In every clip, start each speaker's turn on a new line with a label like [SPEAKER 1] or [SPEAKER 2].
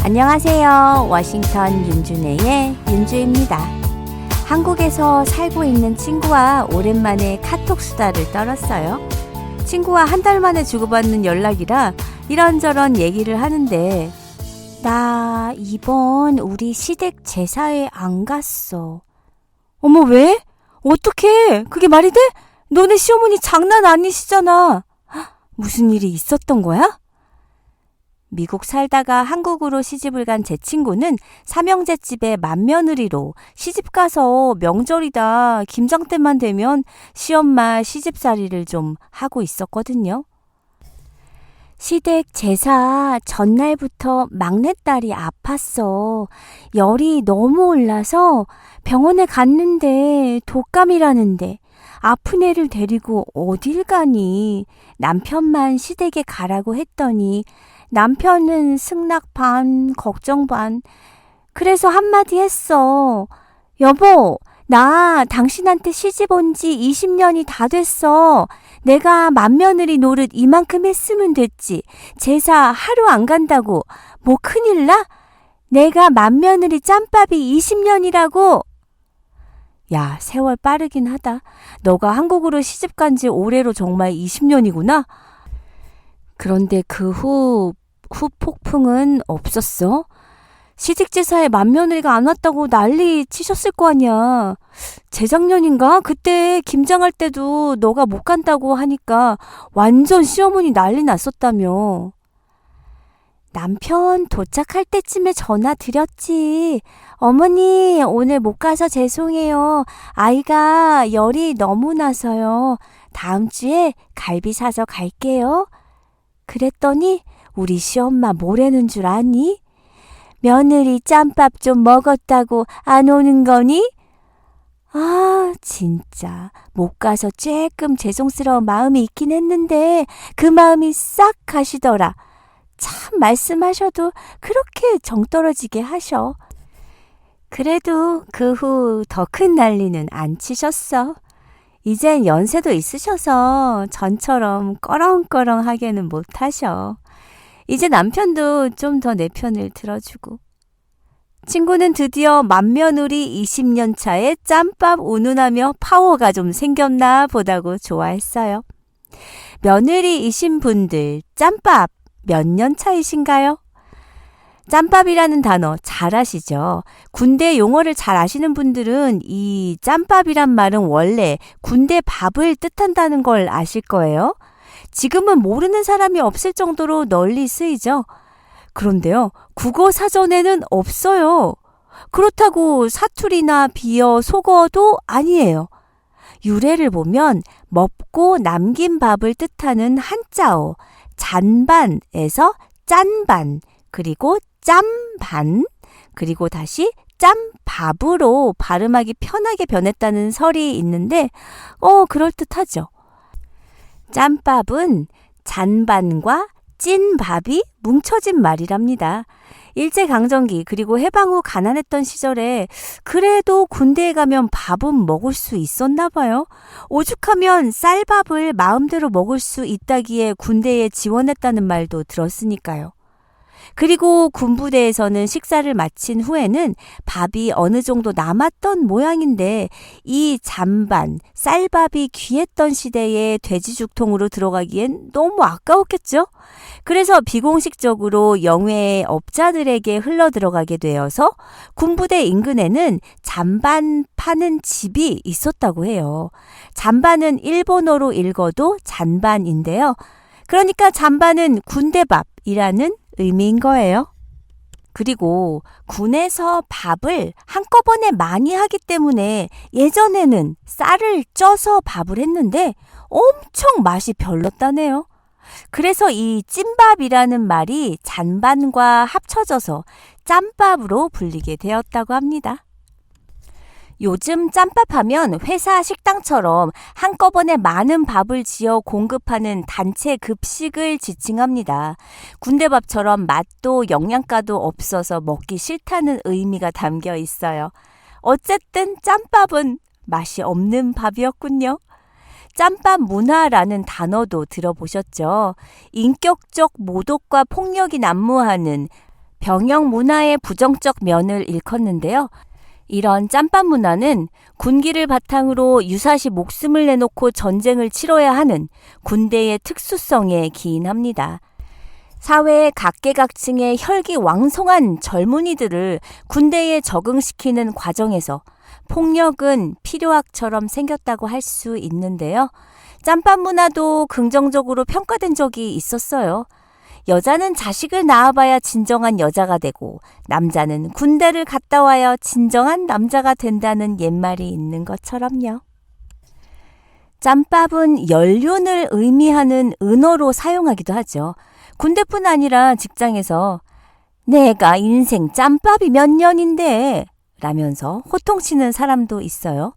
[SPEAKER 1] 안녕하세요. 워싱턴 윤준혜의 윤주입니다. 한국에서 살고 있는 친구와 오랜만에 카톡 수다를 떨었어요. 친구와 한 달 만에 주고받는 연락이라 이런저런 얘기를 하는데 나 이번 우리 시댁 제사에 안 갔어. 어머, 왜? 어떡해? 그게 말이 돼? 너네 시어머니 장난 아니시잖아. 무슨 일이 있었던 거야? 미국 살다가 한국으로 시집을 간 제 친구는 삼형제집에 맏며느리로 시집가서 명절이다 김장 때만 되면 시엄마 시집살이를 좀 하고 있었거든요. 시댁 제사 전날부터 막내딸이 아팠어. 열이 너무 올라서 병원에 갔는데 독감이라는데 아픈 애를 데리고 어딜 가니? 남편만 시댁에 가라고 했더니 남편은 승낙 반, 걱정 반. 그래서 한마디 했어. 여보, 나 당신한테 시집 온 지 20년이 다 됐어. 내가 맏며느리 노릇 이만큼 했으면 됐지. 제사 하루 안 간다고 뭐 큰일 나? 내가 맏며느리 짬밥이 20년이라고. 야, 세월 빠르긴 하다. 너가 한국으로 시집 간 지 올해로 정말 20년이구나. 그런데 그 후 폭풍은 없었어? 시집제사에 맏며느리가 안 왔다고 난리 치셨을 거 아니야. 재작년인가? 그때 김장할 때도 너가 못 간다고 하니까 완전 시어머니 난리 났었다며. 남편 도착할 때쯤에 전화 드렸지. 어머니, 오늘 못 가서 죄송해요. 아이가 열이 너무 나서요. 다음 주에 갈비 사서 갈게요. 그랬더니 우리 시엄마 뭐라는 줄 아니? 며느리 짬밥 좀 먹었다고 안 오는 거니? 아, 진짜 못 가서 조금 죄송스러운 마음이 있긴 했는데 그 마음이 싹 가시더라. 참 말씀하셔도 그렇게 정 떨어지게 하셔. 그래도 그 후 더 큰 난리는 안 치셨어. 이젠 연세도 있으셔서 전처럼 꺼렁꺼렁하게는 못하셔. 이제 남편도 좀 더 내 편을 들어주고. 친구는 드디어 맏며느리 20년 차에 짬밥 운운하며 파워가 좀 생겼나 보다고 좋아했어요. 며느리이신 분들 짬밥 몇 년 차이신가요? 짬밥이라는 단어 잘 아시죠? 군대 용어를 잘 아시는 분들은 이 짬밥이란 말은 원래 군대 밥을 뜻한다는 걸 아실 거예요. 지금은 모르는 사람이 없을 정도로 널리 쓰이죠. 그런데요, 국어 사전에는 없어요. 그렇다고 사투리나 비어, 속어도 아니에요. 유래를 보면 먹고 남긴 밥을 뜻하는 한자어 잔반에서 짠반, 그리고 짬반, 그리고 다시 짬밥으로 발음하기 편하게 변했다는 설이 있는데 그럴듯하죠. 짬밥은 잔반과 찐밥이 뭉쳐진 말이랍니다. 일제강점기 그리고 해방 후 가난했던 시절에 그래도 군대에 가면 밥은 먹을 수 있었나 봐요. 오죽하면 쌀밥을 마음대로 먹을 수 있다기에 군대에 지원했다는 말도 들었으니까요. 그리고 군부대에서는 식사를 마친 후에는 밥이 어느 정도 남았던 모양인데 이 잔반, 쌀밥이 귀했던 시대에 돼지죽통으로 들어가기엔 너무 아까웠겠죠? 그래서 비공식적으로 영외의 업자들에게 흘러들어가게 되어서 군부대 인근에는 잔반 파는 집이 있었다고 해요. 잔반은 일본어로 읽어도 잔반인데요. 그러니까 잔반은 군대밥이라는 의미인 거예요. 그리고 군에서 밥을 한꺼번에 많이 하기 때문에 예전에는 쌀을 쪄서 밥을 했는데 엄청 맛이 별렀다네요. 그래서 이 찐밥이라는 말이 잔반과 합쳐져서 짬밥으로 불리게 되었다고 합니다. 요즘 짬밥하면 회사 식당처럼 한꺼번에 많은 밥을 지어 공급하는 단체 급식을 지칭합니다. 군대밥처럼 맛도 영양가도 없어서 먹기 싫다는 의미가 담겨 있어요. 어쨌든 짬밥은 맛이 없는 밥이었군요. 짬밥 문화라는 단어도 들어보셨죠? 인격적 모독과 폭력이 난무하는 병영 문화의 부정적 면을 일컫는데요. 이런 짬밥 문화는 군기를 바탕으로 유사시 목숨을 내놓고 전쟁을 치러야 하는 군대의 특수성에 기인합니다. 사회의 각계각층의 혈기왕성한 젊은이들을 군대에 적응시키는 과정에서 폭력은 필요악처럼 생겼다고 할 수 있는데요. 짬밥 문화도 긍정적으로 평가된 적이 있었어요. 여자는 자식을 낳아봐야 진정한 여자가 되고 남자는 군대를 갔다 와야 진정한 남자가 된다는 옛말이 있는 것처럼요. 짬밥은 연륜을 의미하는 은어로 사용하기도 하죠. 군대뿐 아니라 직장에서 내가 인생 짬밥이 몇 년인데 라면서 호통치는 사람도 있어요.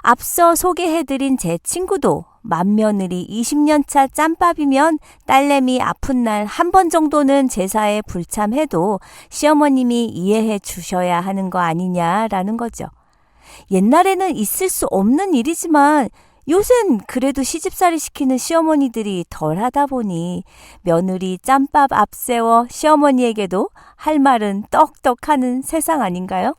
[SPEAKER 1] 앞서 소개해드린 제 친구도 맏며느리 20년차 짬밥이면 딸내미 아픈 날 한 번 정도는 제사에 불참해도 시어머님이 이해해 주셔야 하는 거 아니냐라는 거죠. 옛날에는 있을 수 없는 일이지만 요샌 그래도 시집살이 시키는 시어머니들이 덜하다 보니 며느리 짬밥 앞세워 시어머니에게도 할 말은 떡떡하는 세상 아닌가요?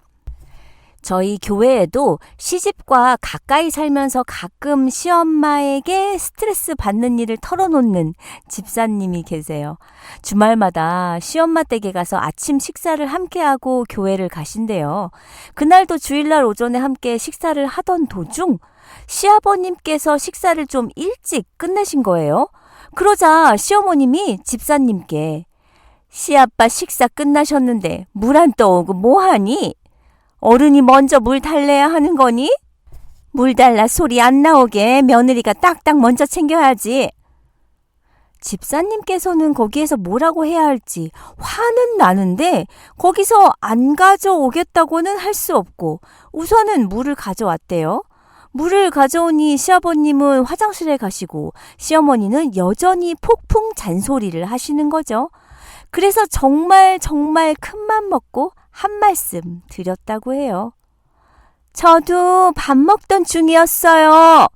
[SPEAKER 1] 저희 교회에도 시집과 가까이 살면서 가끔 시엄마에게 스트레스 받는 일을 털어놓는 집사님이 계세요. 주말마다 시엄마 댁에 가서 아침 식사를 함께하고 교회를 가신대요. 그날도 주일날 오전에 함께 식사를 하던 도중 시아버님께서 식사를 좀 일찍 끝내신 거예요. 그러자 시어머님이 집사님께 시아빠 식사 끝나셨는데 물 안 떠오고 뭐하니? 어른이 먼저 물 달래야 하는 거니? 물 달라 소리 안 나오게 며느리가 딱딱 먼저 챙겨야지. 집사님께서는 거기에서 뭐라고 해야 할지 화는 나는데 거기서 안 가져오겠다고는 할 수 없고 우선은 물을 가져왔대요. 물을 가져오니 시아버님은 화장실에 가시고 시어머니는 여전히 폭풍 잔소리를 하시는 거죠. 그래서 정말 큰맘 먹고 한 말씀 드렸다고 해요. 저도 밥 먹던 중이었어요.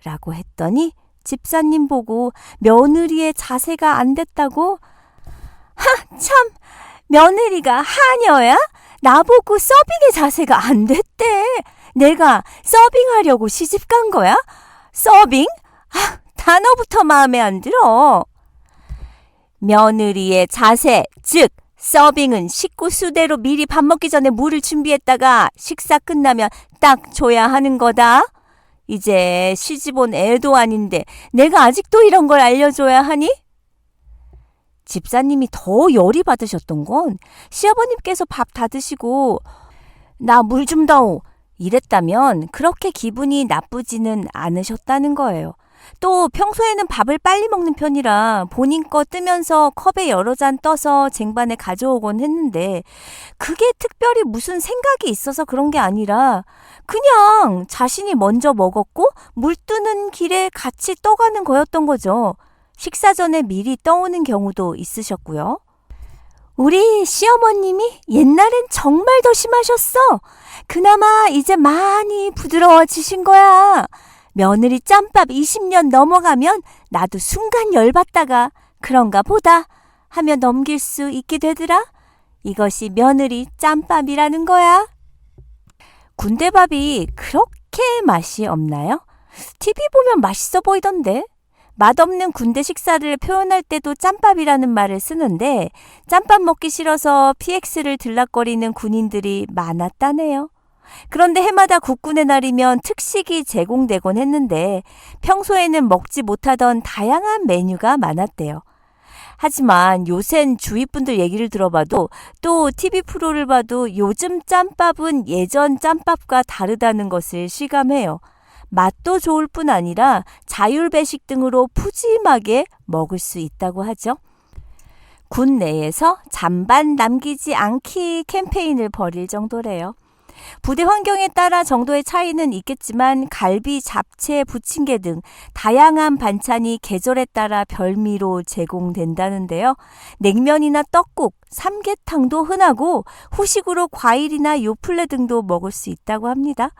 [SPEAKER 1] 라고 했더니 집사님 보고 며느리의 자세가 안 됐다고? 참, 며느리가 하녀야? 나보고 서빙의 자세가 안 됐대. 내가 서빙하려고 시집 간 거야? 서빙? 단어부터 마음에 안 들어. 며느리의 자세, 즉 서빙은 식구 수대로 미리 밥 먹기 전에 물을 준비했다가 식사 끝나면 딱 줘야 하는 거다. 이제 시집 온 애도 아닌데 내가 아직도 이런 걸 알려줘야 하니? 집사님이 더 열이 받으셨던 건 시아버님께서 밥 다 드시고 나 물 좀 다오 이랬다면 그렇게 기분이 나쁘지는 않으셨다는 거예요. 또 평소에는 밥을 빨리 먹는 편이라 본인 거 뜨면서 컵에 여러 잔 떠서 쟁반에 가져오곤 했는데 그게 특별히 무슨 생각이 있어서 그런 게 아니라 그냥 자신이 먼저 먹었고 물 뜨는 길에 같이 떠가는 거였던 거죠. 식사 전에 미리 떠오는 경우도 있으셨고요. 우리 시어머님이 옛날엔 정말 더 심하셨어. 그나마 이제 많이 부드러워지신 거야. 며느리 짬밥 20년 넘어가면 나도 순간 열받다가 그런가 보다 하며 넘길 수 있게 되더라. 이것이 며느리 짬밥이라는 거야. 군대밥이 그렇게 맛이 없나요? TV 보면 맛있어 보이던데. 맛없는 군대 식사를 표현할 때도 짬밥이라는 말을 쓰는데 짬밥 먹기 싫어서 PX를 들락거리는 군인들이 많았다네요. 그런데 해마다 국군의 날이면 특식이 제공되곤 했는데 평소에는 먹지 못하던 다양한 메뉴가 많았대요. 하지만 요샌 주위 분들 얘기를 들어봐도 또 TV 프로를 봐도 요즘 짬밥은 예전 짬밥과 다르다는 것을 실감해요. 맛도 좋을 뿐 아니라 자율배식 등으로 푸짐하게 먹을 수 있다고 하죠. 군 내에서 잔반 남기지 않기 캠페인을 벌일 정도래요. 부대 환경에 따라 정도의 차이는 있겠지만 갈비, 잡채, 부침개 등 다양한 반찬이 계절에 따라 별미로 제공된다는데요. 냉면이나 떡국, 삼계탕도 흔하고 후식으로 과일이나 요플레 등도 먹을 수 있다고 합니다.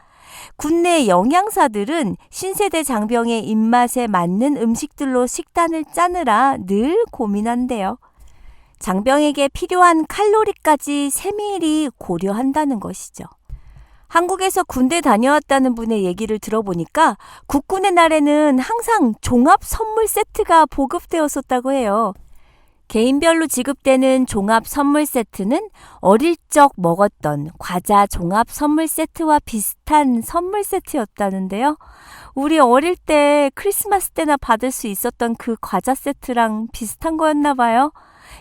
[SPEAKER 1] 군내 영양사들은 신세대 장병의 입맛에 맞는 음식들로 식단을 짜느라 늘 고민한대요. 장병에게 필요한 칼로리까지 세밀히 고려한다는 것이죠. 한국에서 군대 다녀왔다는 분의 얘기를 들어보니까 국군의 날에는 항상 종합 선물 세트가 보급되었었다고 해요. 개인별로 지급되는 종합 선물 세트는 어릴 적 먹었던 과자 종합 선물 세트와 비슷한 선물 세트였다는데요. 우리 어릴 때 크리스마스 때나 받을 수 있었던 그 과자 세트랑 비슷한 거였나 봐요.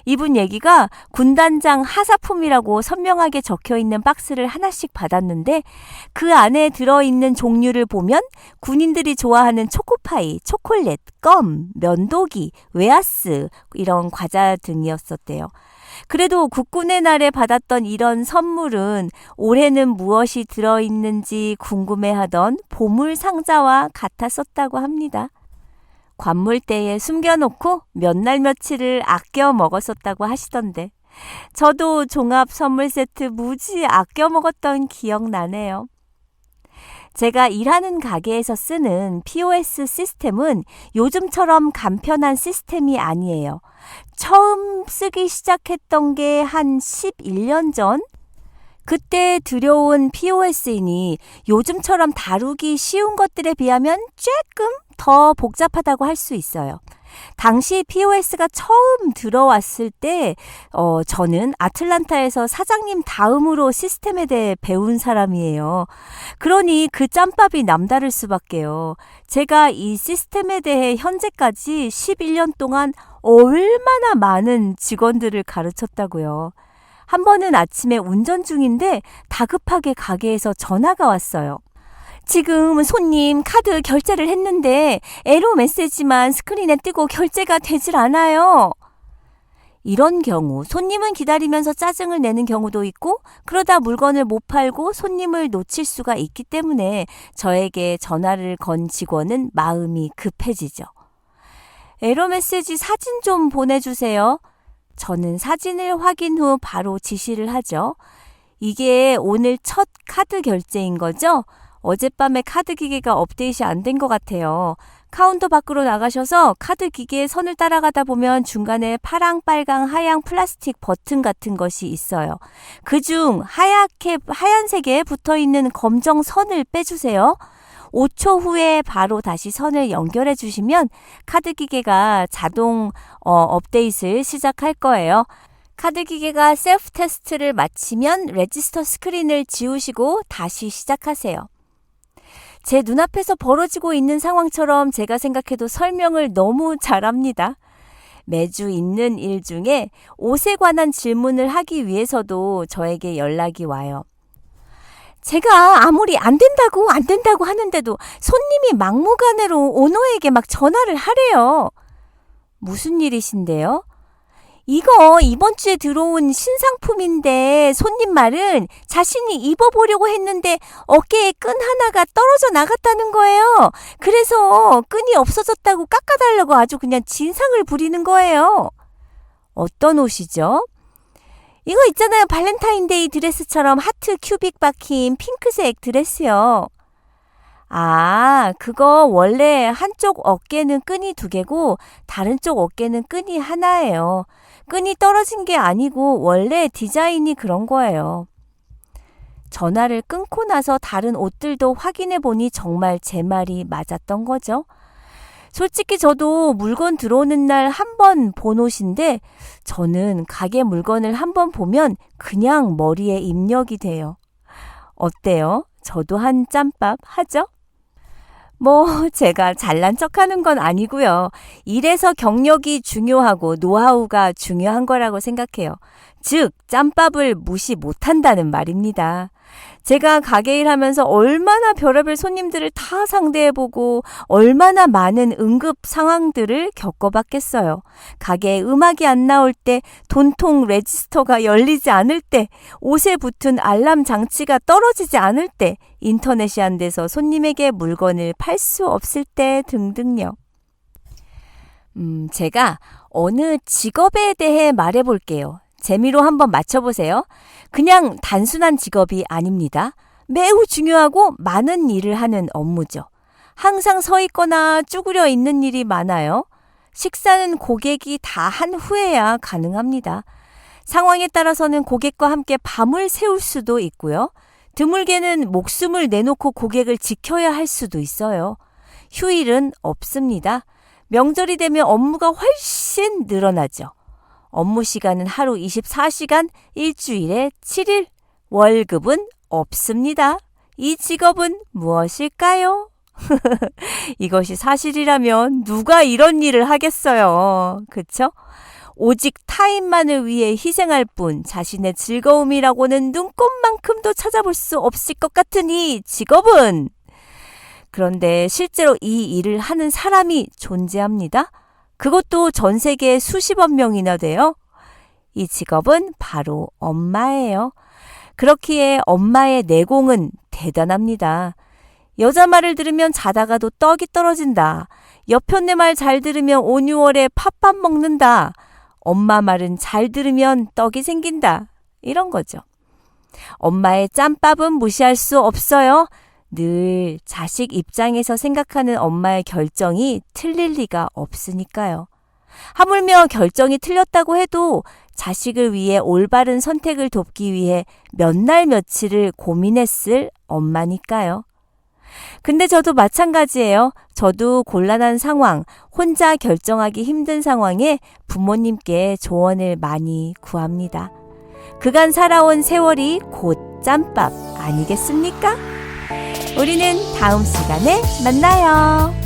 [SPEAKER 1] 이분 얘기가 군단장 하사품이라고 선명하게 적혀있는 박스를 하나씩 받았는데 그 안에 들어있는 종류를 보면 군인들이 좋아하는 초코파이, 초콜릿, 껌, 면도기, 웨하스 이런 과자 등이었었대요. 그래도 국군의 날에 받았던 이런 선물은 올해는 무엇이 들어있는지 궁금해하던 보물 상자와 같았었다고 합니다. 관물대에 숨겨놓고 몇 날 며칠을 아껴 먹었었다고 하시던데 저도 종합 선물 세트 무지 아껴 먹었던 기억 나네요. 제가 일하는 가게에서 쓰는 POS 시스템은 요즘처럼 간편한 시스템이 아니에요. 처음 쓰기 시작했던 게 한 11년 전? 그때 들여온 POS이니 요즘처럼 다루기 쉬운 것들에 비하면 조금 더 복잡하다고 할 수 있어요. 당시 POS가 처음 들어왔을 때 저는 아틀란타에서 사장님 다음으로 시스템에 대해 배운 사람이에요. 그러니 그 짬밥이 남다를 수밖에요. 제가 이 시스템에 대해 현재까지 11년 동안 얼마나 많은 직원들을 가르쳤다고요. 한 번은 아침에 운전 중인데 다급하게 가게에서 전화가 왔어요. 지금 손님 카드 결제를 했는데 에러 메시지만 스크린에 뜨고 결제가 되질 않아요. 이런 경우 손님은 기다리면서 짜증을 내는 경우도 있고 그러다 물건을 못 팔고 손님을 놓칠 수가 있기 때문에 저에게 전화를 건 직원은 마음이 급해지죠. 에러 메시지 사진 좀 보내주세요. 저는 사진을 확인 후 바로 지시를 하죠. 이게 오늘 첫 카드 결제인 거죠? 어젯밤에 카드 기계가 업데이트 안 된 것 같아요. 카운터 밖으로 나가셔서 카드 기계의 선을 따라가다 보면 중간에 파랑, 빨강, 하양 플라스틱 버튼 같은 것이 있어요. 그중 하얀색에 붙어있는 검정 선을 빼주세요. 5초 후에 바로 다시 선을 연결해 주시면 카드 기계가 자동 업데이트를 시작할 거예요. 카드 기계가 셀프 테스트를 마치면 레지스터 스크린을 지우시고 다시 시작하세요. 제 눈앞에서 벌어지고 있는 상황처럼 제가 생각해도 설명을 너무 잘합니다. 매주 있는 일 중에 옷에 관한 질문을 하기 위해서도 저에게 연락이 와요. 제가 아무리 안 된다고 하는데도 손님이 막무가내로 오너에게 막 전화를 하래요. 무슨 일이신데요? 이거 이번 주에 들어온 신상품인데 손님 말은 자신이 입어보려고 했는데 어깨에 끈 하나가 떨어져 나갔다는 거예요. 그래서 끈이 없어졌다고 깎아달라고 아주 그냥 진상을 부리는 거예요. 어떤 옷이죠? 이거 있잖아요. 발렌타인데이 드레스처럼 하트 큐빅 박힌 핑크색 드레스요. 아, 그거 원래 한쪽 어깨는 끈이 2개고 다른 쪽 어깨는 끈이 하나예요. 끈이 떨어진 게 아니고 원래 디자인이 그런 거예요. 전화를 끊고 나서 다른 옷들도 확인해 보니 정말 제 말이 맞았던 거죠. 솔직히 저도 물건 들어오는 날 한 번 본 옷인데 저는 가게 물건을 한 번 보면 그냥 머리에 입력이 돼요. 어때요? 저도 한 짬밥 하죠? 제가 잘난 척하는 건 아니고요. 일에서 경력이 중요하고 노하우가 중요한 거라고 생각해요. 즉, 짬밥을 무시 못한다는 말입니다. 제가 가게 일하면서 얼마나 별의별 손님들을 다 상대해보고 얼마나 많은 응급 상황들을 겪어봤겠어요. 가게에 음악이 안 나올 때, 돈통 레지스터가 열리지 않을 때, 옷에 붙은 알람 장치가 떨어지지 않을 때, 인터넷이 안 돼서 손님에게 물건을 팔 수 없을 때 등등요. 제가 어느 직업에 대해 말해볼게요. 재미로 한번 맞춰보세요. 그냥 단순한 직업이 아닙니다. 매우 중요하고 많은 일을 하는 업무죠. 항상 서 있거나 쭈그려 있는 일이 많아요. 식사는 고객이 다 한 후에야 가능합니다. 상황에 따라서는 고객과 함께 밤을 새울 수도 있고요. 드물게는 목숨을 내놓고 고객을 지켜야 할 수도 있어요. 휴일은 없습니다. 명절이 되면 업무가 훨씬 늘어나죠. 업무 시간은 하루 24시간, 일주일에 7일, 월급은 없습니다. 이 직업은 무엇일까요? 이것이 사실이라면 누가 이런 일을 하겠어요. 그쵸? 오직 타인만을 위해 희생할 뿐 자신의 즐거움이라고는 눈꼽만큼도 찾아볼 수 없을 것 같은 이 직업은, 그런데 실제로 이 일을 하는 사람이 존재합니다. 그것도 전 세계에 수십억 명이나 돼요. 이 직업은 바로 엄마예요. 그렇기에 엄마의 내공은 대단합니다. 여자 말을 들으면 자다가도 떡이 떨어진다. 여편네 말 잘 들으면 5, 6월에 팥밥 먹는다. 엄마 말은 잘 들으면 떡이 생긴다. 이런 거죠. 엄마의 짬밥은 무시할 수 없어요. 늘 자식 입장에서 생각하는 엄마의 결정이 틀릴 리가 없으니까요. 하물며 결정이 틀렸다고 해도 자식을 위해 올바른 선택을 돕기 위해 몇 날 며칠을 고민했을 엄마니까요. 근데 저도 마찬가지예요. 저도 곤란한 상황, 혼자 결정하기 힘든 상황에 부모님께 조언을 많이 구합니다. 그간 살아온 세월이 곧 짬밥 아니겠습니까? 우리는 다음 시간에 만나요.